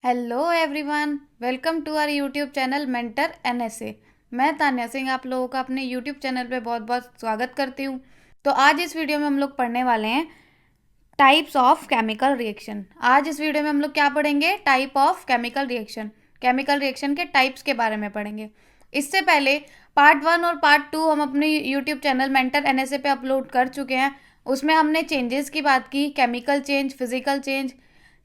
Hello everyone, welcome to our YouTube channel mentor NSA. मैं तान्या सिंह आप लोगों का अपने यूट्यूब चैनल पे बहुत बहुत स्वागत करती हूँ। तो आज इस वीडियो में हम लोग पढ़ने वाले हैं टाइप्स ऑफ केमिकल रिएक्शन। आज इस वीडियो में हम लोग क्या पढ़ेंगे? Type of chemical reaction. Chemical reaction के टाइप्स के बारे में पढ़ेंगे। इससे पहले पार्ट 1 और पार्ट 2 हम अपने यूट्यूब चैनल मेंटर एनएसए पे अपलोड कर चुके हैं। उसमें हमने चेंजेस की बात की, chemical change, physical change,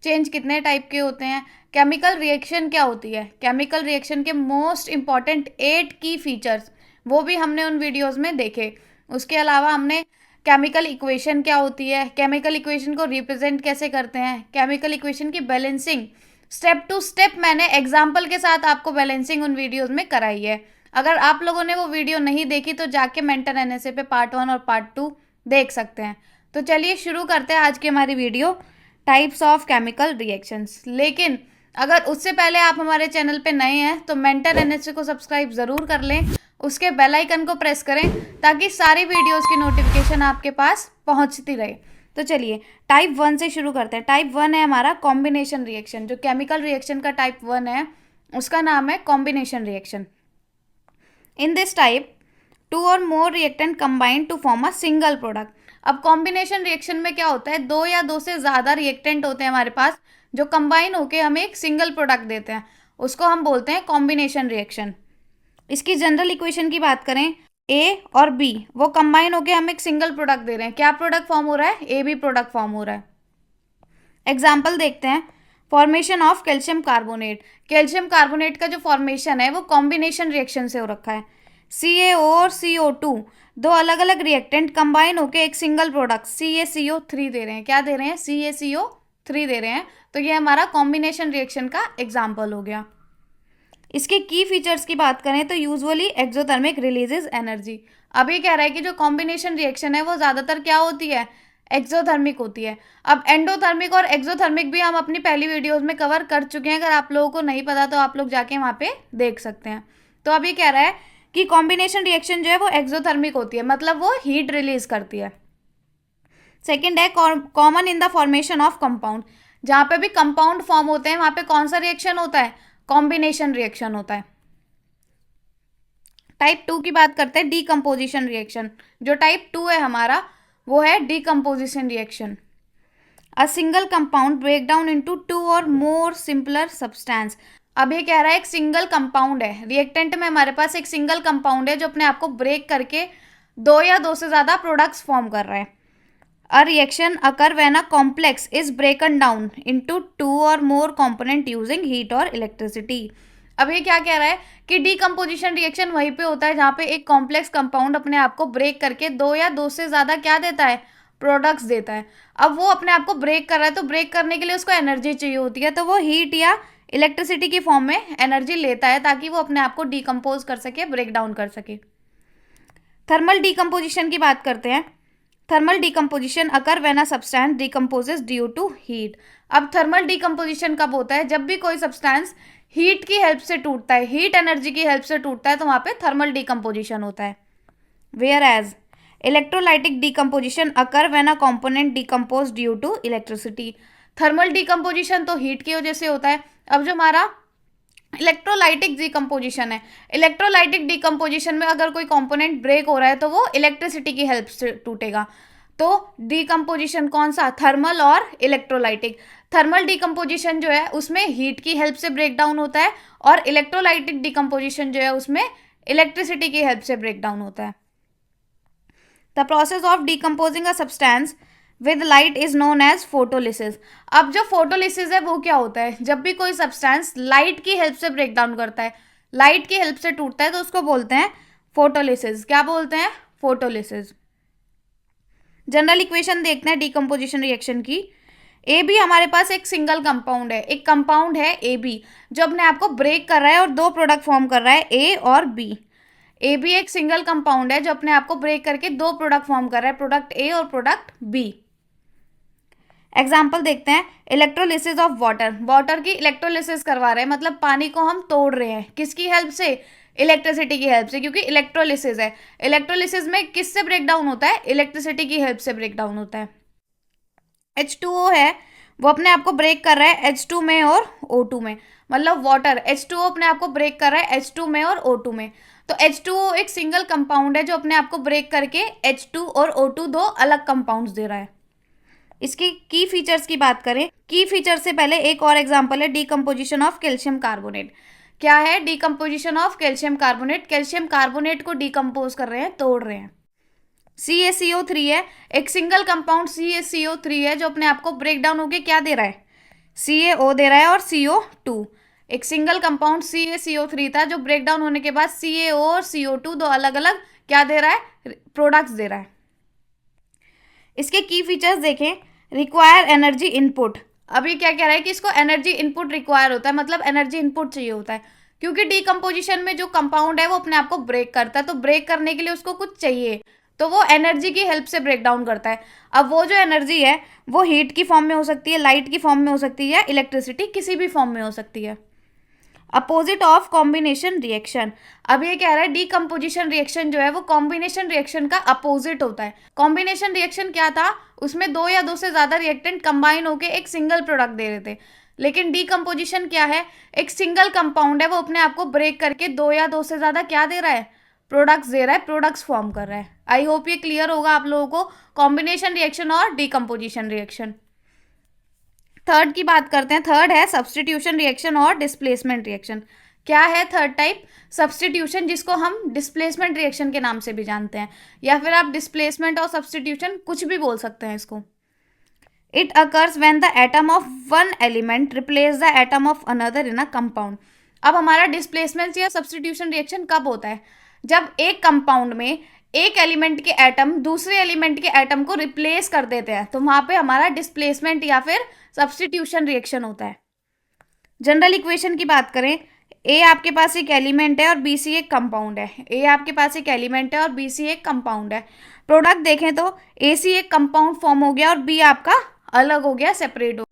change कितने टाइप के होते हैं, केमिकल रिएक्शन क्या होती है, केमिकल रिएक्शन के मोस्ट इंपॉर्टेंट 8 की फीचर्स, वो भी हमने उन वीडियोस में देखे। उसके अलावा हमने केमिकल इक्वेशन क्या होती है, केमिकल इक्वेशन को रिप्रेजेंट कैसे करते हैं, केमिकल इक्वेशन की बैलेंसिंग स्टेप टू स्टेप मैंने एग्जाम्पल के साथ आपको बैलेंसिंग उन वीडियोस में कराई है। अगर आप लोगों ने वो वीडियो नहीं देखी तो जाके मेंटर एनएसए पे पार्ट 1 और पार्ट 2 देख सकते हैं। तो चलिए शुरू करते हैं आज की हमारी video, types of chemical reactions. लेकिन अगर उससे पहले आप हमारे चैनल पे नए हैं तो मेंटर एनएसए को सब्सक्राइब ज़रूर कर लें, उसके बेल आइकन को प्रेस करें ताकि सारी वीडियोस की नोटिफिकेशन आपके पास पहुंचती रहे। तो चलिए टाइप 1 से शुरू करते हैं। टाइप 1 है हमारा कॉम्बिनेशन रिएक्शन। जो केमिकल रिएक्शन का टाइप 1 है उसका नाम है combination reaction. In this type two और more reactant combine to form a single product. अब कॉम्बिनेशन रिएक्शन में क्या होता है, दो या दो से ज़्यादा रिएक्टेंट होते हैं हमारे पास जो कंबाइन होके हमें एक सिंगल प्रोडक्ट देते हैं, उसको हम बोलते हैं कॉम्बिनेशन रिएक्शन। इसकी जनरल इक्वेशन की बात करें, ए और बी वो कंबाइन होके हमें एक सिंगल प्रोडक्ट दे रहे हैं। क्या प्रोडक्ट फॉर्म हो रहा है? ए बी प्रोडक्ट फॉर्म हो रहा है। एग्जाम्पल देखते हैं, formation of calcium carbonate. Calcium carbonate का जो फॉर्मेशन है वो कॉम्बिनेशन रिएक्शन से हो रखा है। CaO और CO2 दो अलग अलग रिएक्टेंट कंबाइन होकर एक सिंगल प्रोडक्ट CaCO3 दे रहे हैं। क्या दे रहे हैं? CaCO3 दे रहे हैं। तो ये हमारा कॉम्बिनेशन रिएक्शन का एग्जाम्पल हो गया। इसके की फीचर्स की बात करें तो यूजुअली एक्सोथर्मिक रिलीजेस एनर्जी। अभी कह रहा है कि जो कॉम्बिनेशन रिएक्शन है वो ज़्यादातर क्या होती है? एक्सोथर्मिक होती है। अब एंडोथर्मिक और एक्सोथर्मिक भी हम अपनी पहली वीडियोस में कवर कर चुके हैं। अगर आप लोगों को नहीं पता तो आप लोग जाके वहाँ पे देख सकते हैं। तो अभी कह रहा है कि कॉम्बिनेशन रिएक्शन जो है वो एक्सोथर्मिक होती है, मतलब वो हीट रिलीज करती है। सेकेंड है common in the formation of compound. जहाँ पे भी कंपाउंड फॉर्म होते हैं वहाँ पे कौन सा रिएक्शन होता है? कॉम्बिनेशन रिएक्शन होता है। टाइप 2 की बात करते हैं, डीकम्पोजिशन रिएक्शन। जो टाइप 2 है हमारा वो है decomposition reaction. A single compound break down into two और मोर सिंपलर सब्सटेंस। अब ये कह रहा है एक सिंगल कंपाउंड है, रिएक्टेंट में हमारे पास एक सिंगल कंपाउंड है जो अपने आप को ब्रेक करके दो या दो से ज़्यादा प्रोडक्ट्स फॉर्म कर रहा है। A reaction occur when a complex is broken down into two or more component using heat or electricity। अब ये क्या कह रहा है कि डीकम्पोजिशन रिएक्शन वहीं पे होता है जहाँ पे एक कॉम्प्लेक्स कंपाउंड अपने आप को ब्रेक करके दो या दो से ज़्यादा क्या देता है? प्रोडक्ट्स देता है। अब वो अपने आप को ब्रेक कर रहा है तो ब्रेक करने के लिए उसको एनर्जी चाहिए होती है, तो वो हीट या इलेक्ट्रिसिटी की फॉर्म में एनर्जी लेता है ताकि वो अपने आप को डीकम्पोज कर सके, ब्रेक डाउन कर सके। थर्मल डीकम्पोजिशन की बात करते हैं। Thermal decomposition occur when a substance decomposes due to heat. अब थर्मल डीकम्पोजिशन कब होता है? जब भी कोई सब्सटेंस हीट की हेल्प से टूटता है, हीट एनर्जी की हेल्प से टूटता है, तो वहाँ पे थर्मल डीकम्पोजिशन होता है। Whereas electrolytic decomposition occur when a component decompose due to electricity. Thermal decomposition तो हीट की वजह से होता है। अब जो हमारा इलेक्ट्रोलाइटिक डिकम्पोजिशन है, इलेक्ट्रोलाइटिक डिकम्पोजिशन में अगर कोई कंपोनेंट ब्रेक हो रहा है तो वो इलेक्ट्रिसिटी की हेल्प से टूटेगा। तो डिकम्पोजिशन कौन सा? थर्मल और इलेक्ट्रोलाइटिक। थर्मल डिकम्पोजिशन जो है उसमें हीट की हेल्प से ब्रेक डाउन होता है और इलेक्ट्रोलाइटिक डिकम्पोजिशन जो है उसमें इलेक्ट्रिसिटी की हेल्प से ब्रेक डाउन होता है। The process of decomposing a substance with light is known as photolysis. अब जो फोटोलिसिस है वो क्या होता है? जब भी कोई सब्सटेंस लाइट की हेल्प से ब्रेक डाउन करता है, लाइट की हेल्प से टूटता है, तो उसको बोलते हैं फोटोलिसिस। क्या बोलते हैं? फोटोलिसिस। जनरल इक्वेशन देखते हैं डीकम्पोजिशन रिएक्शन की। ए बी हमारे पास एक सिंगल कंपाउंड है, एक कंपाउंड है ए बी जो अपने आप को ब्रेक कर रहा है और दो प्रोडक्ट फॉर्म कर रहा है, ए और बी। ए बी एक सिंगल कंपाउंड है जो अपने आप को ब्रेक करके दो प्रोडक्ट फॉर्म कर रहा है, प्रोडक्ट ए और प्रोडक्ट बी। एग्जाम्पल देखते हैं, इलेक्ट्रोलिसिस ऑफ वाटर। वाटर की इलेक्ट्रोलिसिस करवा रहे हैं, मतलब पानी को हम तोड़ रहे हैं। किसकी हेल्प से? इलेक्ट्रिसिटी की हेल्प से, क्योंकि इलेक्ट्रोलिसिस है। इलेक्ट्रोलिसिस में किससे ब्रेक डाउन होता है? इलेक्ट्रिसिटी की हेल्प से ब्रेक डाउन होता है। H2O है वो अपने आप को ब्रेक कर रहा है H2 में और O2 में। मतलब वाटर H2O अपने आप को ब्रेक कर रहा है H2 में और O2 में। तो H2O एक सिंगल कंपाउंड है जो अपने आप को ब्रेक करके H2 और O2 दो अलग कंपाउंड्स दे रहा है। इसकी की फीचर्स की बात करें, की फीचर से पहले एक और एग्जांपल है डीकम्पोजिशन ऑफ कैल्शियम कार्बोनेट। क्या है decomposition of calcium carbonate? Calcium carbonate को डीकम्पोज कर रहे हैं, तोड़ रहे हैं। CaCO3 है, एक सिंगल कंपाउंड CaCO3 है जो अपने आप को ब्रेक डाउन होके क्या दे रहा है? CaO दे रहा है और CO2। एक सिंगल कंपाउंड CaCO3 था जो ब्रेक डाउन होने के बाद CaO और CO2 दो अलग अलग क्या दे रहा है? प्रोडक्ट्स दे रहा है। इसके की फीचर्स देखें, रिक्वायर एनर्जी इनपुट। अब ये क्या कह रहा है कि इसको एनर्जी इनपुट रिक्वायर होता है, मतलब एनर्जी इनपुट चाहिए होता है, क्योंकि डीकम्पोजिशन में जो कंपाउंड है वो अपने आप को ब्रेक करता है, तो ब्रेक करने के लिए उसको कुछ चाहिए, तो वो एनर्जी की हेल्प से ब्रेक डाउन करता है। अब वो जो एनर्जी है वो हीट की फॉर्म में हो सकती है, लाइट की फॉर्म में हो सकती है, या इलेक्ट्रिसिटी किसी भी फॉर्म में हो सकती है। Opposite of combination reaction. अब ये कह रहा है डीकम्पोजिशन रिएक्शन जो है वो कॉम्बिनेशन रिएक्शन का अपोजिट होता है। कॉम्बिनेशन रिएक्शन क्या था? उसमें दो या दो से ज्यादा रिएक्टेंट कंबाइन होकर एक सिंगल प्रोडक्ट दे रहे थे। लेकिन डीकम्पोजिशन क्या है? एक सिंगल कंपाउंड है, वो अपने आप को ब्रेक करके दो या दो से ज्यादा क्या दे रहा है? प्रोडक्ट्स दे रहा है, प्रोडक्ट्स फॉर्म कर रहा है। आई होप ये क्लियर होगा आप लोगों को, कॉम्बिनेशन रिएक्शन और डीकम्पोजिशन रिएक्शन। थर्ड की बात करते हैं। थर्ड है सब्स्टिट्यूशन रिएक्शन और डिस्प्लेसमेंट रिएक्शन। क्या है थर्ड टाइप? सब्स्टिट्यूशन, जिसको हम डिस्प्लेसमेंट रिएक्शन के नाम से भी जानते हैं, या फिर आप डिस्प्लेसमेंट और सब्स्टिट्यूशन कुछ भी बोल सकते हैं इसको। It occurs when the atom of one element replace the atom of another in a compound. अब हमारा डिस्प्लेसमेंट या सब्स्टिट्यूशन रिएक्शन कब होता है? जब एक कंपाउंड में एक एलिमेंट के एटम दूसरे एलिमेंट के एटम को रिप्लेस कर देते हैं, तो वहां पे हमारा डिस्प्लेसमेंट या फिर सब्स्टिट्यूशन रिएक्शन होता है। जनरल इक्वेशन की बात करें, ए आपके पास एक एलिमेंट है और बी सी एक कंपाउंड है। ए आपके पास एक एलिमेंट है और बी सी एक कंपाउंड है। प्रोडक्ट देखें तो ए सी एक कंपाउंड फॉर्म हो गया और बी आपका अलग हो गया, सेपरेट हो।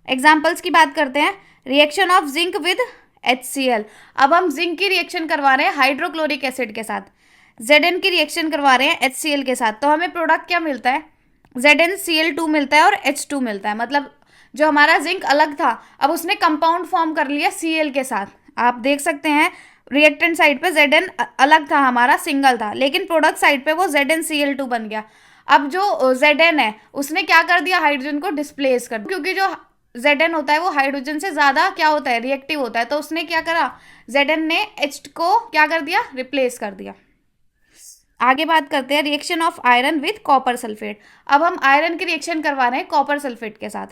एग्जाम्पल्स की बात करते हैं। Reaction of zinc with HCl। अब हम जिंक की रिएक्शन करवा रहे हैं हाइड्रोक्लोरिक एसिड के साथ, Zn की रिएक्शन करवा रहे हैं HCl के साथ, तो हमें प्रोडक्ट क्या मिलता है? ZnCl2 मिलता है और H2 मिलता है। मतलब जो हमारा जिंक अलग था, अब उसने कंपाउंड फॉर्म कर लिया Cl के साथ। आप देख सकते हैं रिएक्टेंट साइड पे Zn अलग था, हमारा सिंगल था, लेकिन प्रोडक्ट साइड पे वो ZnCl2 बन गया। अब जो Zn है उसने क्या कर दिया? हाइड्रोजन को डिस्प्लेस कर दिया, क्योंकि जो Zn होता है वो हाइड्रोजन से ज्यादा क्या होता है? रिएक्टिव होता है। तो उसने क्या करा? Zn ने H को क्या कर दिया? रिप्लेस कर दिया। आगे बात करते हैं reaction of iron with copper sulphate. अब हम आयरन की रिएक्शन करवा रहे हैं कॉपर सल्फेट के साथ।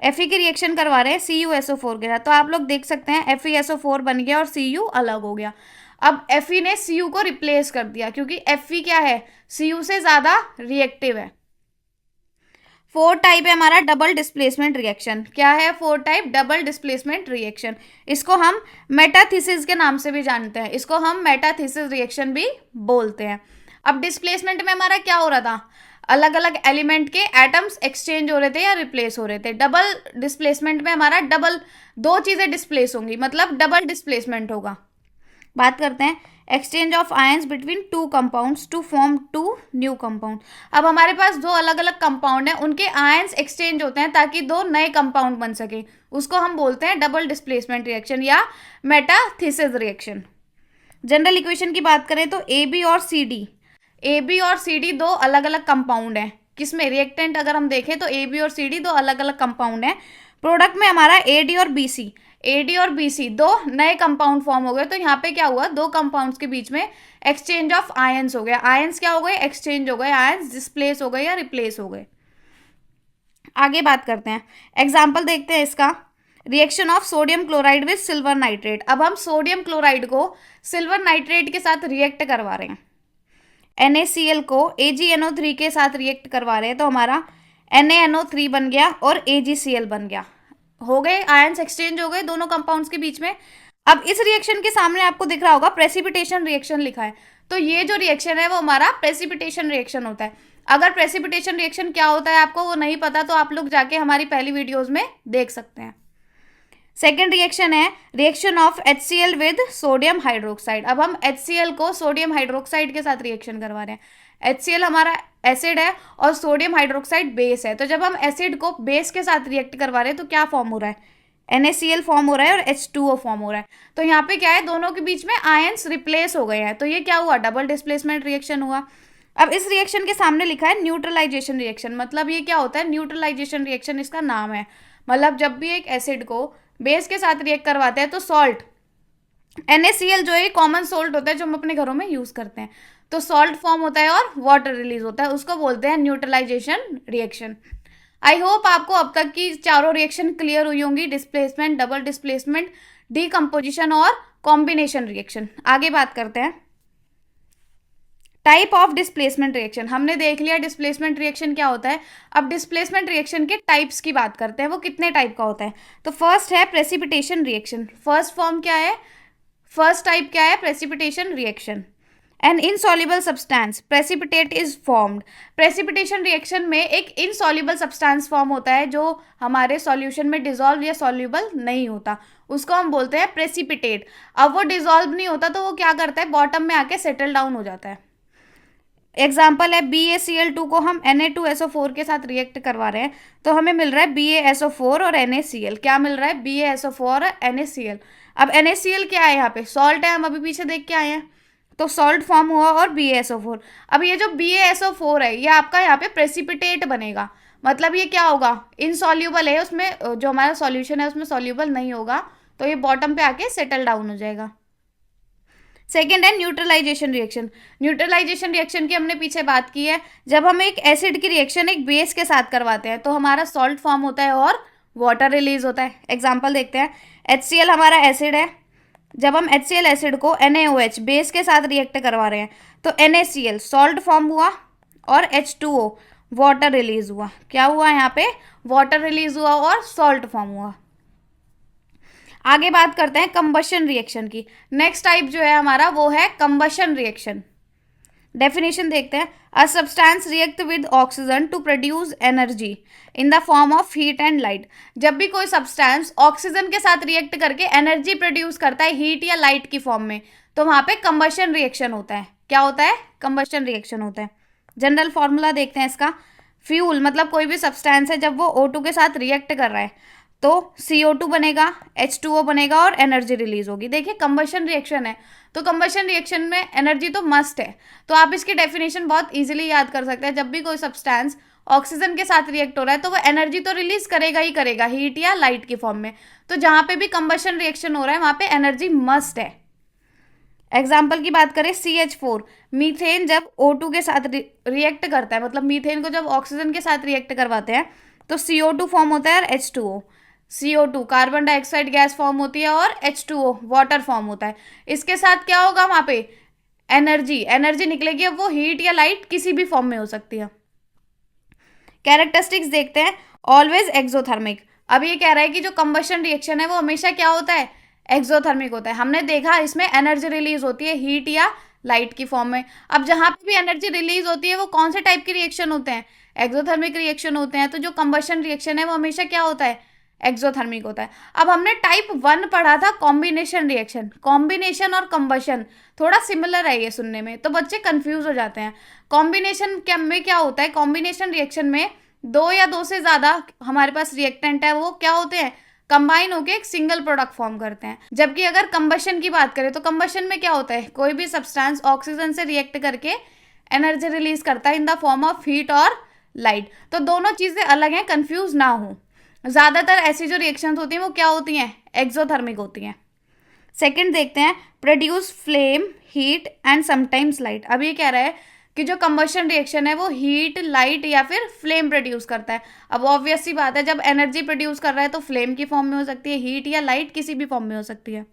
Fe की रिएक्शन करवा रहे हैं CuSO4 के साथ, तो आप लोग देख सकते हैं FeSO4 बन गया और Cu अलग हो गया। अब Fe ने Cu को रिप्लेस कर दिया, क्योंकि Fe क्या है? Cu से ज्यादा रिएक्टिव है। फोर्थ टाइप है हमारा डबल डिस्प्लेसमेंट रिएक्शन। क्या है fourth type? Double displacement reaction. इसको हम मेटाथीसिस के नाम से भी जानते हैं, इसको हम मेटाथीसिस रिएक्शन भी बोलते हैं। अब डिस्प्लेसमेंट में हमारा क्या हो रहा था? अलग अलग एलिमेंट के एटम्स एक्सचेंज हो रहे थे या रिप्लेस हो रहे थे। डबल डिस्प्लेसमेंट में हमारा डबल दो चीजें डिस्प्लेस होंगी, मतलब डबल डिस्प्लेसमेंट होगा। बात करते हैं exchange of ions between two compounds to form two new compound. अब हमारे पास दो अलग अलग कंपाउंड हैं, उनके आयंस एक्सचेंज होते हैं ताकि दो नए कंपाउंड बन सके, उसको हम बोलते हैं डबल डिस्प्लेसमेंट रिएक्शन या मेटाथीसिस रिएक्शन। जनरल इक्वेशन की बात करें तो AB और CD दो अलग अलग कंपाउंड हैं। किसमें? रिएक्टेंट अगर हम देखें तो AB और CD दो अलग अलग कंपाउंड हैं। प्रोडक्ट में हमारा AD और BC दो नए कंपाउंड फॉर्म हो गए। तो यहाँ पे क्या हुआ? दो कंपाउंड्स के बीच में एक्सचेंज ऑफ आयंस हो गया। आयंस क्या हो गए? एक्सचेंज हो गए। आयंस डिस्प्लेस हो गए या रिप्लेस हो गए। आगे बात करते हैं, एग्जाम्पल देखते हैं इसका। Reaction of sodium chloride with silver nitrate. अब हम सोडियम क्लोराइड को सिल्वर नाइट्रेट के साथ रिएक्ट करवा रहे हैं। NaCl को AgNO3 के साथ रिएक्ट करवा रहे हैं, तो हमारा NaNO3 बन गया और AgCl बन गया। हो गए, आयंस एक्सचेंज हो गए दोनों कंपाउंड्स के बीच में। अब इस रिएक्शन के सामने आपको दिख रहा होगा प्रेसिपिटेशन रिएक्शन लिखा है, तो ये जो रिएक्शन है वो हमारा प्रेसिपिटेशन रिएक्शन होता है। अगर प्रेसिपिटेशन रिएक्शन क्या होता है आपको वो नहीं पता, तो आप लोग जाके हमारी पहली वीडियोज में देख सकते हैं। सेकेंड रिएक्शन है reaction of HCl with sodium hydroxide. अब हम HCl को सोडियम हाइड्रोक्साइड के साथ रिएक्शन करवा रहे हैं। HCl हमारा एसिड है और सोडियम हाइड्रोक्साइड बेस है। तो जब हम एसिड को बेस के साथ रिएक्ट करवा रहे हैं तो क्या फॉर्म हो रहा है, NaCl फॉर्म हो रहा है और H2O फॉर्म हो रहा है। तो यहाँ पे क्या है, दोनों के बीच में आयंस रिप्लेस हो गए हैं, तो ये क्या हुआ, डबल डिस्प्लेसमेंट रिएक्शन हुआ। अब इस रिएक्शन के सामने लिखा है न्यूट्रलाइजेशन रिएक्शन, मतलब ये क्या होता है, न्यूट्रलाइजेशन रिएक्शन इसका नाम है। मतलब जब भी एक एसिड को बेस के साथ रिएक्ट करवाते हैं तो सॉल्ट, NaCl जो है कॉमन सोल्ट होता है जो हम अपने घरों में यूज करते हैं, तो सॉल्ट फॉर्म होता है और वाटर रिलीज होता है, उसको बोलते हैं न्यूट्रलाइजेशन रिएक्शन। आई होप आपको अब तक की चारों रिएक्शन क्लियर हुई होंगी, डिस्प्लेसमेंट, डबल डिस्प्लेसमेंट, डीकम्पोजिशन और कॉम्बिनेशन रिएक्शन। आगे बात करते हैं टाइप ऑफ डिस्प्लेसमेंट रिएक्शन। हमने देख लिया डिस्प्लेसमेंट रिएक्शन क्या होता है, अब डिस्प्लेसमेंट रिएक्शन के टाइप्स की बात करते हैं, वो कितने टाइप का होता है। तो फर्स्ट है प्रेसिपिटेशन रिएक्शन, फर्स्ट फॉर्म क्या है, फर्स्ट टाइप क्या है, precipitation reaction. An insoluble substance precipitate is formed. Precipitation reaction में एक इनसॉल्युबल सब्सटेंस फॉर्म होता है जो हमारे सॉल्यूशन में डिजॉल्व या सॉल्युबल नहीं होता, उसको हम बोलते हैं प्रेसिपिटेट। अब वो डिजॉल्व नहीं होता तो वो क्या करता है, बॉटम में आके सेटल डाउन हो जाता है। एग्जाम्पल है BaCl2 को हम Na2SO4 के साथ रिएक्ट करवा रहे हैं तो हमें मिल रहा है BaSO4 और NaCl। क्या मिल रहा है, BaSO4 और NaCl। अब NaCl क्या है, यहाँ पे सॉल्ट है, हम अभी पीछे देख के आए हैं, तो सॉल्ट फॉर्म हुआ और BaSO4। अब ये जो BaSO4 है ये आपका यहाँ पे प्रेसिपिटेट बनेगा, मतलब ये क्या होगा, इनसॉल्यूबल है, उसमें जो हमारा सॉल्यूशन है उसमें सॉल्यूबल नहीं होगा, तो ये बॉटम पे आके सेटल डाउन हो जाएगा। सेकेंड है न्यूट्रलाइजेशन रिएक्शन। न्यूट्रलाइजेशन रिएक्शन की हमने पीछे बात की है, जब हम एक एसिड की रिएक्शन एक बेस के साथ करवाते हैं तो हमारा सॉल्ट फॉर्म होता है और वाटर रिलीज होता है। एग्जाम्पल देखते हैं, HCl हमारा एसिड है, जब हम HCl एसिड को NaOH बेस के साथ रिएक्ट करवा रहे हैं तो NaCl सॉल्ट फॉर्म हुआ और H2O वाटर रिलीज हुआ। क्या हुआ यहाँ पे, वाटर रिलीज हुआ और सॉल्ट फॉर्म हुआ। आगे बात करते हैं कंबशन रिएक्शन की। नेक्स्ट टाइप जो है हमारा वो है कंबशन रिएक्शन। डेफिनेशन देखते हैं, a substance react with oxygen to produce energy in the form of heat and light. जब भी कोई सब्सटेंस ऑक्सीजन के साथ रिएक्ट करके एनर्जी प्रोड्यूस करता है हीट या लाइट की फॉर्म में, तो वहां पे कंबशन रिएक्शन होता है। क्या होता है, कंबशन रिएक्शन होता है। जनरल फॉर्मूला देखते हैं इसका, फ्यूल मतलब कोई भी सब्सटेंस है जब वो O2 के साथ रिएक्ट कर रहा है तो CO2 बनेगा, H2O बनेगा और एनर्जी रिलीज होगी। देखिए कंबशन रिएक्शन है तो कंबशन रिएक्शन में एनर्जी तो मस्ट है, तो आप इसकी डेफिनेशन बहुत इजीली याद कर सकते हैं। जब भी कोई सब्सटेंस ऑक्सीजन के साथ रिएक्ट हो रहा है तो वो एनर्जी तो रिलीज करेगा ही करेगा, हीट या लाइट की फॉर्म में, तो जहां पे भी कंबशन रिएक्शन हो रहा है वहां पे एनर्जी मस्ट है। एग्जाम्पल की बात करें CH4, मीथेन जब O2 के साथ रिएक्ट करता है, मतलब मीथेन को जब ऑक्सीजन के साथ रिएक्ट करवाते हैं तो CO2 फॉर्म होता है और H2O, CO2 carbon dioxide gas form होती है और H2O वाटर फॉर्म होता है। इसके साथ क्या होगा, वहां पे एनर्जी निकलेगी, अब वो हीट या लाइट किसी भी फॉर्म में हो सकती है। कैरेक्टरिस्टिक्स देखते हैं, ऑलवेज एक्सोथर्मिक। अब ये कह रहा है कि जो कंबशन रिएक्शन है वो हमेशा क्या होता है, एक्सोथर्मिक होता है। हमने देखा इसमें एनर्जी रिलीज होती है हीट या लाइट की फॉर्म में। अब जहां पे भी एनर्जी रिलीज होती है वो कौन से टाइप के रिएक्शन होते हैं, एक्सोथर्मिक रिएक्शन होते हैं। तो जो कंबशन रिएक्शन है वो हमेशा क्या होता है, एक्सोथर्मिक होता है। अब हमने टाइप 1 पढ़ा था कॉम्बिनेशन रिएक्शन। कॉम्बिनेशन और कंबशन थोड़ा सिमिलर है ये सुनने में, तो बच्चे कंफ्यूज हो जाते हैं। कॉम्बिनेशन में क्या होता है, कॉम्बिनेशन रिएक्शन में दो या दो से ज्यादा हमारे पास रिएक्टेंट है, वो क्या होते हैं, कंबाइन होकर एक सिंगल प्रोडक्ट फॉर्म करते हैं। जबकि अगर कंबशन की बात करें तो कंबशन में क्या होता है, कोई भी सब्सटेंस ऑक्सीजन से रिएक्ट करके एनर्जी रिलीज करता है इन द फॉर्म ऑफ हीट और लाइट। तो दोनों चीजें अलग हैं, कंफ्यूज ना हो। ज्यादातर ऐसी जो रिएक्शंस होती हैं वो क्या होती हैं, एक्सोथर्मिक होती हैं। सेकंड देखते हैं, produce flame, heat and sometimes light. अब ये कह रहा है कि जो कंबशन रिएक्शन है वो हीट, लाइट या फिर फ्लेम प्रोड्यूस करता है। अब ऑब्वियस सी बात है, जब एनर्जी प्रोड्यूस कर रहा है तो फ्लेम की फॉर्म में हो सकती है, हीट या लाइट किसी भी फॉर्म में हो सकती है।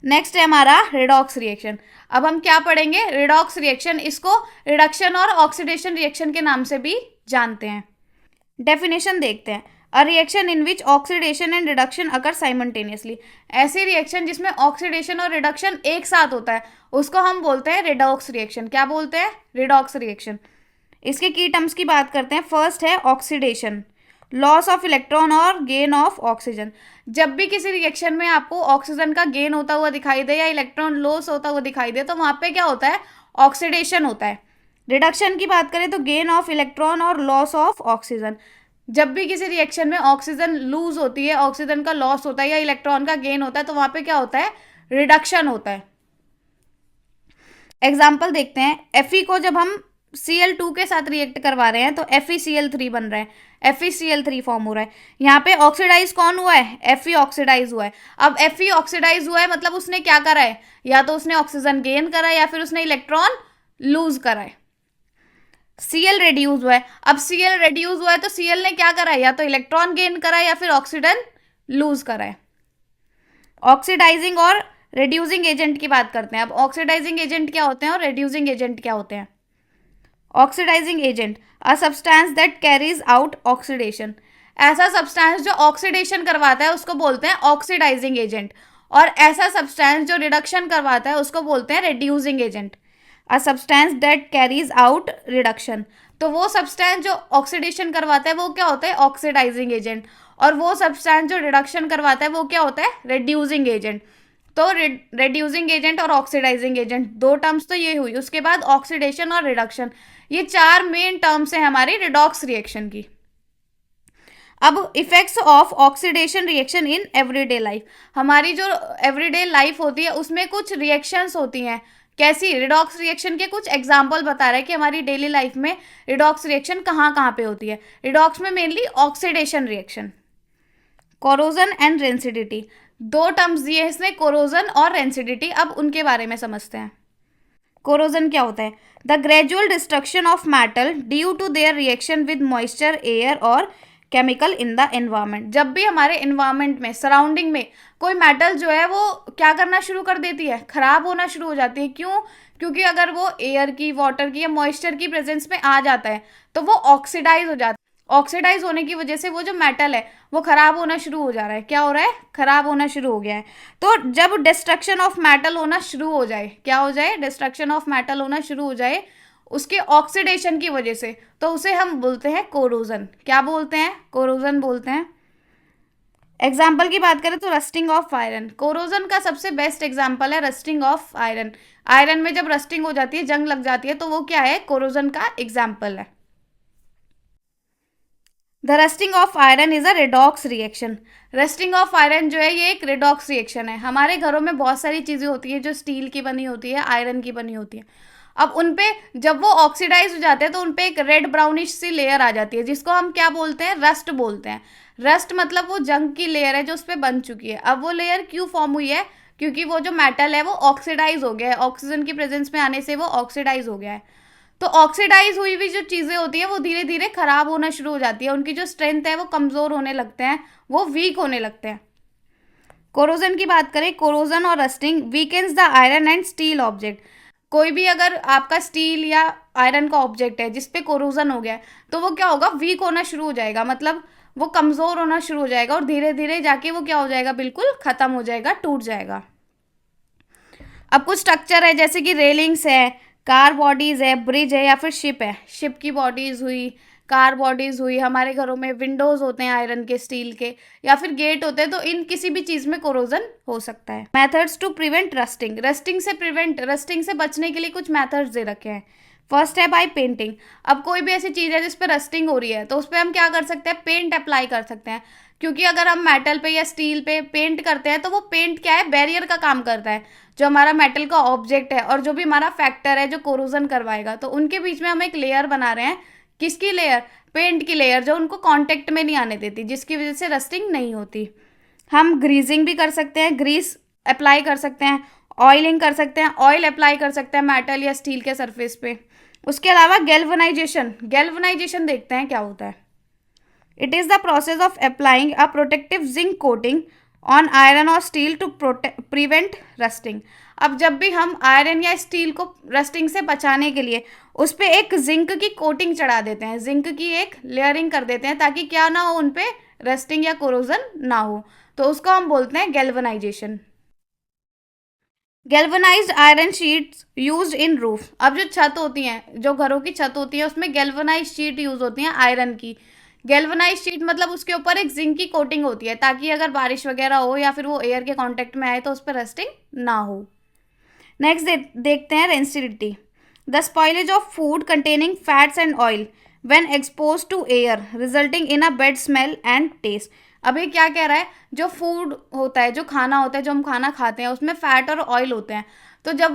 नेक्स्ट है हमारा रिडॉक्स रिएक्शन। अब हम क्या पढ़ेंगे, रिडॉक्स रिएक्शन। इसको रिडक्शन और ऑक्सीडेशन रिएक्शन के नाम से भी जानते हैं। डेफिनेशन देखते हैं, a reaction in which oxidation and reduction occur simultaneously. ऐसी रिएक्शन जिसमें ऑक्सीडेशन और रिडक्शन एक साथ होता है उसको हम बोलते हैं रिडॉक्स रिएक्शन। क्या बोलते हैं, रिडॉक्स रिएक्शन। इसके की टर्म्स की बात करते हैं। फर्स्ट है ऑक्सीडेशन, लॉस ऑफ इलेक्ट्रॉन और गेन ऑफ ऑक्सीजन। जब भी किसी रिएक्शन में आपको ऑक्सीजन का गेन होता हुआ दिखाई दे या इलेक्ट्रॉन लॉस होता हुआ दिखाई दे तो वहां पे क्या होता है, ऑक्सीडेशन होता है। रिडक्शन की बात करें तो गेन ऑफ इलेक्ट्रॉन और लॉस ऑफ ऑक्सीजन। जब भी किसी रिएक्शन में ऑक्सीजन लूज होती है, ऑक्सीजन का लॉस होता है या इलेक्ट्रॉन का गेन होता है, तो वहां पे क्या होता है, रिडक्शन होता है। एग्जाम्पल देखते हैं, Fe को जब हम Cl2 के साथ रिएक्ट करवा रहे हैं तो FeCl3 बन रहा है, FeCl3 फॉर्म हो रहा है। यहाँ पे ऑक्सीडाइज कौन हुआ है, Fe ऑक्सीडाइज हुआ है। अब Fe ऑक्सीडाइज हुआ है मतलब उसने क्या करा है, या तो उसने ऑक्सीजन गेन करा है या फिर उसने इलेक्ट्रॉन लूज करा है। Cl रेड्यूस हुआ है, अब Cl रेड्यूस हुआ है तो Cl ने क्या करा है, या तो इलेक्ट्रॉन गेन करा है या फिर ऑक्सीजन लूज करा है। ऑक्सीडाइजिंग और रिड्यूसिंग एजेंट की बात करते हैं। अब ऑक्सीडाइजिंग एजेंट क्या होते हैं और रिड्यूसिंग एजेंट क्या होते हैं। Oxidising agent, a substance that carries out oxidation. ऐसा सब्सटेंस जो ऑक्सीडेशन करवाता है उसको बोलते हैं ऑक्सीडाइजिंग एजेंट, और ऐसा सब्सटेंस जो रिडक्शन करवाता है उसको बोलते हैं reducing agent. A substance that carries out reduction, तो वो सब्सटेंस जो ऑक्सीडेशन करवाता है वो क्या होता है, ऑक्सीडाइजिंग एजेंट, और वो सब्सटेंस जो रिडक्शन करवाता है वो क्या होता है, रिड्यूसिंग एजेंट। तो रिड्यूसिंग एजेंट और ऑक्सीडाइजिंग एजेंट, दो टर्म्स तो ये हुई। उसके बाद ऑक्सीडेशन और रिडक्शन, ये चार मेन टर्म्स हैं हमारी रिडॉक्स रिएक्शन की। अब effects of oxidation reaction in everyday life, हमारी जो एवरीडे लाइफ होती है उसमें कुछ रिएक्शंस होती हैं। कैसी, रिडॉक्स रिएक्शन के कुछ एग्जाम्पल बता रहा है कि हमारी डेली लाइफ में रिडॉक्स रिएक्शन कहाँ कहाँ पे होती है। रिडॉक्स में mainly oxidation reaction, corrosion and rancidity, दो टर्म्स दिए इसने, कोरोजन और रेंसिडिटी। अब उनके बारे में समझते हैं। कोरोजन क्या होता है, the gradual destruction of metal due to their reaction with moisture, air और केमिकल इन द एनवायरमेंट। जब भी हमारे एनवायरमेंट में, सराउंडिंग में कोई मेटल जो है वो क्या करना शुरू कर देती है, खराब होना शुरू हो जाती है। क्यों, क्योंकि अगर वो एयर की, वाटर की या मॉइस्चर की प्रेजेंस में आ जाता है तो वो ऑक्सीडाइज हो जाता है। ऑक्सीडाइज होने की वजह से वो जो मेटल है वो खराब होना शुरू हो जा रहा है। क्या हो रहा है, खराब होना शुरू हो गया है। तो जब डिस्ट्रक्शन ऑफ मेटल होना शुरू हो जाए, क्या हो जाए, डिस्ट्रक्शन ऑफ मेटल होना शुरू हो जाए उसके ऑक्सीडेशन की वजह से, तो उसे हम बोलते हैं कोरोजन। क्या बोलते हैं, कोरोजन बोलते हैं। एग्जाम्पल की बात करें तो रस्टिंग ऑफ आयरन, कोरोजन का सबसे बेस्ट एग्जाम्पल है रस्टिंग ऑफ आयरन। आयरन में जब रस्टिंग हो जाती है, जंग लग जाती है, तो वो क्या है, कोरोजन का एग्जाम्पल है। The rusting of iron is a redox reaction. Rusting of iron जो है ये एक रिडॉक्स रिएक्शन है। हमारे घरों में बहुत सारी चीज़ें होती है जो स्टील की बनी होती है, आयरन की बनी होती है। अब उन पे जब वो ऑक्सीडाइज हो जाते हैं तो उन पे एक रेड ब्राउनिश सी लेयर आ जाती है जिसको हम क्या बोलते हैं, रस्ट बोलते हैं। रस्ट मतलब वो जंग की लेयर है जो उस पर बन चुकी है। अब वो लेयर क्यों फॉर्म हुई है, क्योंकि वो जो मेटल है वो ऑक्सीडाइज हो गया है, ऑक्सीजन की प्रेजेंस में आने से वो ऑक्सीडाइज हो गया है। तो ऑक्सीडाइज हुई हुई जो चीज़ें होती है वो धीरे धीरे खराब होना शुरू हो जाती है, उनकी जो स्ट्रेंथ है वो कमज़ोर होने लगते हैं, वो वीक होने लगते हैं। कोरोजन की बात करें, कोरोजन और rusting weakens the iron and steel object. कोई भी अगर आपका स्टील या आयरन का ऑब्जेक्ट है जिसपे कोरोजन हो गया है तो वो क्या होगा, वीक होना शुरू हो जाएगा, मतलब वो कमज़ोर होना शुरू हो जाएगा और धीरे धीरे जाके वो क्या हो जाएगा, बिल्कुल ख़त्म हो जाएगा, टूट जाएगा। अब कुछ स्ट्रक्चर है जैसे कि रेलिंग्स है, कार बॉडीज है, ब्रिज है या फिर शिप है। शिप की बॉडीज हुई, कार बॉडीज हुई, हमारे घरों में विंडोज होते हैं आयरन के, स्टील के, या फिर गेट होते हैं। तो इन किसी भी चीज़ में कोरोजन हो सकता है। Methods to prevent rusting, rusting से बचने के लिए कुछ मेथड्स दे रखे हैं। फर्स्ट है बाय पेंटिंग। अब कोई भी ऐसी चीज़ है जिस पर रस्टिंग हो रही है तो उस पर हम क्या कर सकते हैं, पेंट अप्लाई कर सकते हैं। क्योंकि अगर हम मेटल पे या स्टील पे पेंट करते हैं तो वो पेंट क्या है, बैरियर का काम करता है। जो हमारा मेटल का ऑब्जेक्ट है और जो भी हमारा फैक्टर है जो कोरोजन करवाएगा, तो उनके बीच में हम एक लेयर बना रहे हैं। किसकी लेयर, पेंट की लेयर, जो उनको कांटेक्ट में नहीं आने देती, जिसकी वजह से रस्टिंग नहीं होती। हम ग्रीजिंग भी कर सकते हैं, ग्रीस अप्लाई कर सकते हैं, ऑयलिंग कर सकते हैं, ऑयल अप्लाई कर सकते हैं मेटल या स्टील के सरफेस पे। उसके अलावा गैल्वनाइजेशन देखते हैं क्या होता है। It is the process of applying a protective zinc coating on iron और स्टील टू प्रिवेंट रस्टिंग। अब जब भी हम आयरन या स्टील को रस्टिंग से बचाने के लिए उस पर एक जिंक की कोटिंग चढ़ा देते हैं, जिंक की एक लेयरिंग कर देते हैं ताकि क्या ना हो, उन पे रस्टिंग या कोरोजन ना हो, तो उसको हम बोलते हैं galvanisation. Galvanised iron sheets used in roof. अब जो छत होती हैं, जो घरों की छत होती है, उसमें गैल्वनाइज्ड शीट यूज होती हैं आयरन की। गैल्वनाइज्ड शीट मतलब उसके ऊपर एक जिंक की कोटिंग होती है ताकि अगर बारिश वगैरह हो या फिर वो एयर के कांटेक्ट में आए तो उस पर रस्टिंग ना हो। नेक्स्ट देखते हैं rancidity. The spoilage of food containing fats and oil when expose to air resulting in a bad smell and taste. अभी क्या कह रहा है, जो फूड होता है, जो खाना होता है, जो हम खाना खाते हैं, उसमें फैट और ऑयल होते हैं। तो जब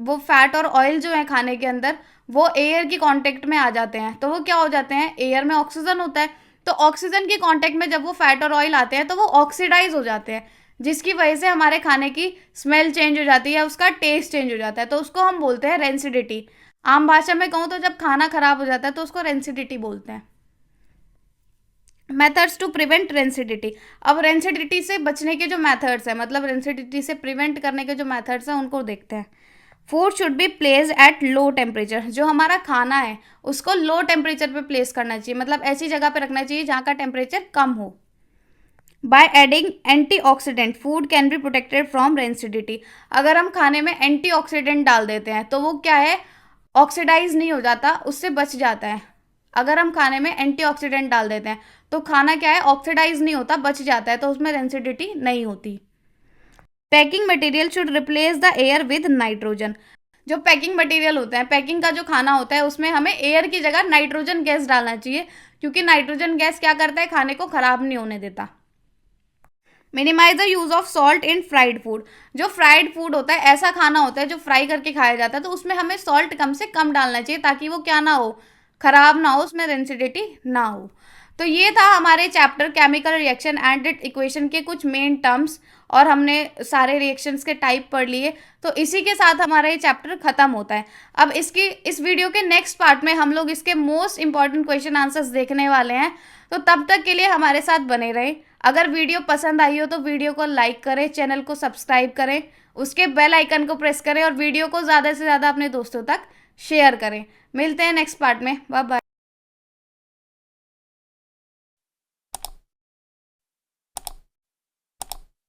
वो फैट और ऑयल जो है खाने के अंदर, वो एयर की कांटेक्ट में आ जाते हैं, तो वो क्या हो जाते हैं, एयर में ऑक्सीजन होता है, तो ऑक्सीजन की कांटेक्ट में जब वो फैट और ऑयल आते हैं तो वो ऑक्सीडाइज हो जाते हैं, जिसकी वजह से हमारे खाने की स्मेल चेंज हो जाती है, उसका टेस्ट चेंज हो जाता है, तो उसको हम बोलते हैं रेंसिडिटी। आम भाषा में कहूँ तो जब खाना खराब हो जाता है तो उसको रेंसिडिटी बोलते हैं। Methods to prevent rancidity. अब रेंसिडिटी से बचने के जो मेथड्स हैं, मतलब रेंसिडिटी से प्रिवेंट करने के जो मेथड्स हैं उनको देखते हैं। Food should be place at low temperature. जो हमारा खाना है उसको लो टेम्परेचर पे प्लेस करना चाहिए, मतलब ऐसी जगह पे रखना चाहिए जहाँ का टेम्परेचर कम हो। By adding antioxidant food can be protected from rancidity. अगर हम खाने में एंटीऑक्सीडेंट डाल देते हैं तो वो क्या है, ऑक्सीडाइज नहीं हो जाता, उससे बच जाता है। अगर हम खाने में एंटीऑक्सीडेंट डाल देते हैं तो खाना क्या है, ऑक्सीडाइज नहीं होता, बच जाता है, तो उसमें रेंसिडिटी नहीं होती। Packing material should replace the air with nitrogen. जो पैकिंग मटेरियल होता है, पैकिंग का जो खाना होता है, उसमें हमें एयर की जगह नाइट्रोजन गैस डालना चाहिए, क्योंकि नाइट्रोजन गैस क्या करता है, खाने को खराब नहीं होने देता। Minimise the use of salt in fried food. जो फ्राइड फूड होता है, ऐसा खाना होता है जो फ्राई करके खाया जाता है, तो उसमें हमें सॉल्ट कम से कम डालना चाहिए, ताकि वो क्या ना हो, खराब ना हो, उसमें रेंसिडिटी ना हो। तो ये था हमारे chapter chemical reaction and it equation के कुछ मेन टर्म्स, और हमने सारे रिएक्शंस के टाइप पढ़ लिए। तो इसी के साथ हमारा ये चैप्टर खत्म होता है। अब इस वीडियो के नेक्स्ट पार्ट में हम लोग इसके मोस्ट इंपॉर्टेंट क्वेश्चन आंसर्स देखने वाले हैं। तो तब तक के लिए हमारे साथ बने रहें। अगर वीडियो पसंद आई हो तो वीडियो को लाइक करें, चैनल को सब्सक्राइब करें, उसके बेल आइकन को प्रेस करें और वीडियो को ज़्यादा से ज़्यादा अपने दोस्तों तक शेयर करें। मिलते हैं नेक्स्ट पार्ट में। Bye bye.